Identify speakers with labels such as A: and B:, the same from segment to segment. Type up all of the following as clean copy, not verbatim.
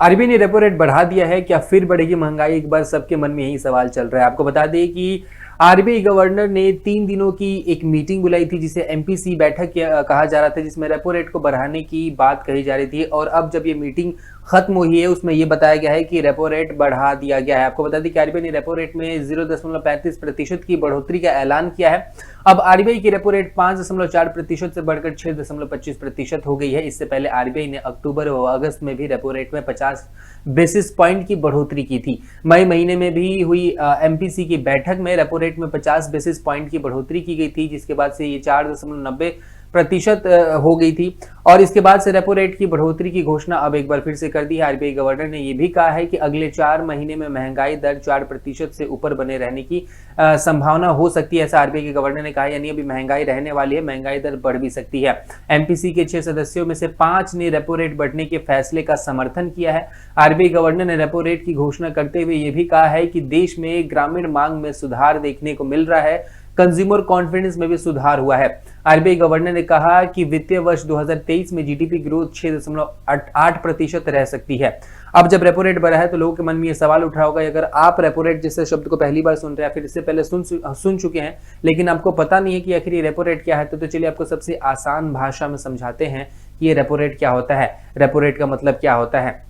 A: RBI ने repo rate बढ़ा दिया है, क्या फिर बढ़ेगी महंगाई? एक बार सबके मन में यही सवाल चल रहा है। आपको बता दें कि आरबीआई गवर्नर ने 3 दिनों की एक मीटिंग बुलाई थी, जिसे एमपीसी बैठक कहा जा रहा था, जिसमें रेपो रेट को बढ़ाने की बात कही जा रही थी। और अब जब ये मीटिंग खत्म हुई है, उसमें यह बताया गया है कि रेपो रेट बढ़ा दिया गया है। आपको बता दें कि आरबीआई ने रेपो रेट में 0.35% की बढ़ोतरी का ऐलान किया है। अब आरबीआई की रेपो रेट 5.4% से बढ़कर 6.25% हो गई है। इससे पहले आरबीआई ने अक्टूबर व अगस्त में भी रेपो रेट में 50 बेसिस पॉइंट की बढ़ोतरी की थी। मई महीने में भी हुई एमपीसी की बैठक में रेपो रेट में 50 बेसिस पॉइंट की बढ़ोतरी की गई थी, जिसके बाद से ये 4.90% हो गई थी। और इसके बाद से रेपो रेट की बढ़ोतरी की घोषणा अब एक बार फिर से कर दी है। आरबीआई गवर्नर ने यह भी कहा है कि अगले 4 महीने में महंगाई दर 4% से ऊपर बने रहने की संभावना हो सकती है, ऐसा आरबीआई के गवर्नर ने कहा। यानी अभी महंगाई रहने वाली है, महंगाई दर बढ़ भी सकती है। एमपीसी के 6 सदस्यों में से 5 ने रेपो रेट बढ़ने के फैसले का समर्थन किया है। आरबीआई गवर्नर ने रेपो रेट की घोषणा करते हुए यह भी कहा है कि देश में ग्रामीण मांग में सुधार देखने को मिल रहा है, कंज्यूमर कॉन्फिडेंस में भी सुधार हुआ है। आरबीआई गवर्नर ने कहा कि वित्तीय वर्ष 2023 में जीडीपी ग्रोथ 6.8% रह सकती है। अब जब रेपो रेट बढ़ा है तो लोगों के मन में ये सवाल उठ रहा होगा, अगर आप रेपो रेट जैसे शब्द को पहली बार सुन रहे हैं, फिर इससे पहले सुन चुके हैं, लेकिन आपको पता नहीं है कि आखिर ये रेपो रेट क्या है, तो चलिए आपको सबसे आसान भाषा में समझाते हैं कि ये रेपो रेट क्या होता है। रेपो रेट का मतलब क्या होता है?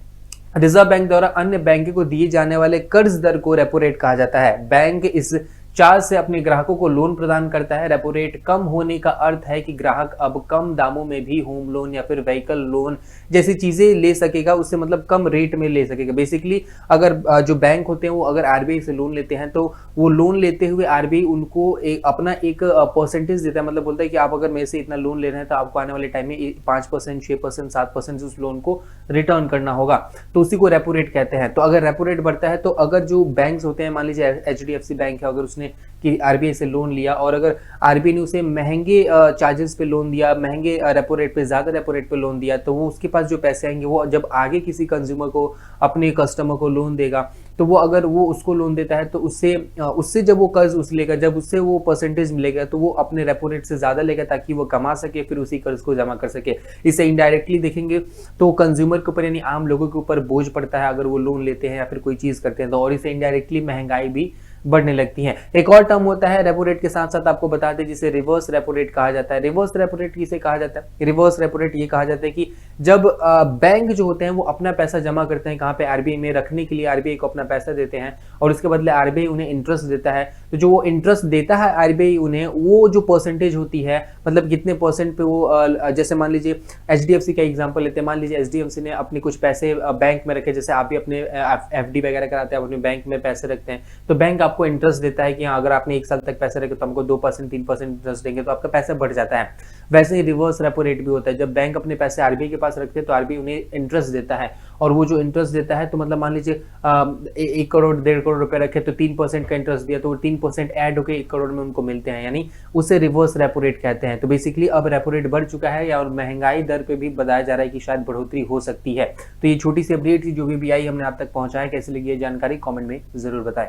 A: रिजर्व बैंक द्वारा अन्य बैंकों को दिए जाने वाले कर्ज दर को रेपो रेट कहा जाता है। बैंक इस चार्ज से अपने ग्राहकों को लोन प्रदान करता है। रेपो रेट कम होने का अर्थ है कि ग्राहक अब कम दामों में भी होम लोन या फिर व्हीकल लोन जैसी चीजें ले सकेगा, उससे मतलब कम रेट में ले सकेगा। बेसिकली अगर जो बैंक होते हैं वो अगर आरबीआई से लोन लेते हैं तो वो लोन लेते हुए आरबीआई उनको अपना एक परसेंटेज देता है, मतलब बोलता है कि आप अगर मेरे से इतना लोन ले रहे हैं तो आपको आने वाले टाइम में 5%, 6%, 7% उस लोन को रिटर्न करना होगा, तो उसी को रेपो रेट कहते हैं। तो अगर रेपो रेट बढ़ता है तो अगर जो बैंक्स होते हैं, मान लीजिए एचडीएफसी बैंक है, अगर उसने कि आरबीआई से लोन लिया और अगर आरबीआई ने उसे महंगे चार्जेस पे लोन दिया, महंगे रेपो रेट पे, ज्यादा रेपो रेट पे लोन दिया, तो वो उसके पास जो पैसे आएंगे वो जब आगे किसी कंज्यूमर को, अपने कस्टमर को लोन देगा, तो वो अगर वो उसको लोन देता है तो उससे जब वो कर्ज उस लेगा, जब उससे वो परसेंटेज मिलेगा तो वो अपने रेपो रेट से ज्यादा लेगा ताकि वो कमा सके, फिर उसी कर्ज को जमा कर सके। इसे इनडायरेक्टली देखेंगे तो कंज्यूमर के ऊपर यानी आम लोगों के ऊपर बोझ पड़ता है अगर वो लोन लेते हैं या फिर कोई चीज करते हैं तो, और इसे इनडायरेक्टली महंगाई भी बढ़ने लगती है। एक और टर्म होता है रेपो रेट के साथ साथ आपको बता दें, जिसे रिवर्स रेपो रेट कहा जाता है। रिवर्स रेपो रेट किसे कहा जाता है? रिवर्स रेपो रेट ये कहा जाता है कि जब बैंक जो होते हैं वो अपना पैसा जमा करते हैं कहाँ पे, आरबीआई में रखने के लिए आरबीआई को अपना पैसा देते हैं और उसके बदले आरबीआई उन्हें इंटरेस्ट देता है। तो जो वो इंटरेस्ट देता है आरबीआई उन्हें, वो जो परसेंटेज होती है, मतलब कितने परसेंट पे वो, जैसे मान लीजिए एचडीएफसी का एग्जांपल लेते हैं, मान लीजिए एचडीएफसी ने अपने कुछ पैसे बैंक में रखे, जैसे आप भी अपने एफडी वगैरह कराते हैं, अपने बैंक में पैसे रखते हैं, तो बैंक आपको इंटरेस्ट देता है कि हाँ, अगर आपने 1 साल तक पैसे रखे तो हमको 2%, 3% इंटरेस्ट देंगे, तो आपका पैसा बढ़ जाता है। वैसे ही रिवर्स रेपो रेट भी होता है, जब बैंक अपने पैसे आरबीआई के पास रखते हैं तो आरबीआई उन्हें इंटरेस्ट देता है, और वो जो इंटरेस्ट देता है तो मतलब मान लीजिए 1 करोड़ 1.5 करोड़ रुपए रखे तो 3% का इंटरेस्ट दिया, तो 3% ऐड होकर 1 करोड़ में उनको मिलते हैं, यानी उसे रिवर्स रेपो रेट कहते हैं। तो बेसिकली अब रेपो रेट बढ़ चुका है और महंगाई दर पे भी बताया जा रहा है कि शायद बढ़ोतरी हो सकती है। तो ये छोटी सी अपडेट थी जो भी आई हमने आप तक पहुंचाया। कैसी लगी ये जानकारी कमेंट में जरूर बताएं।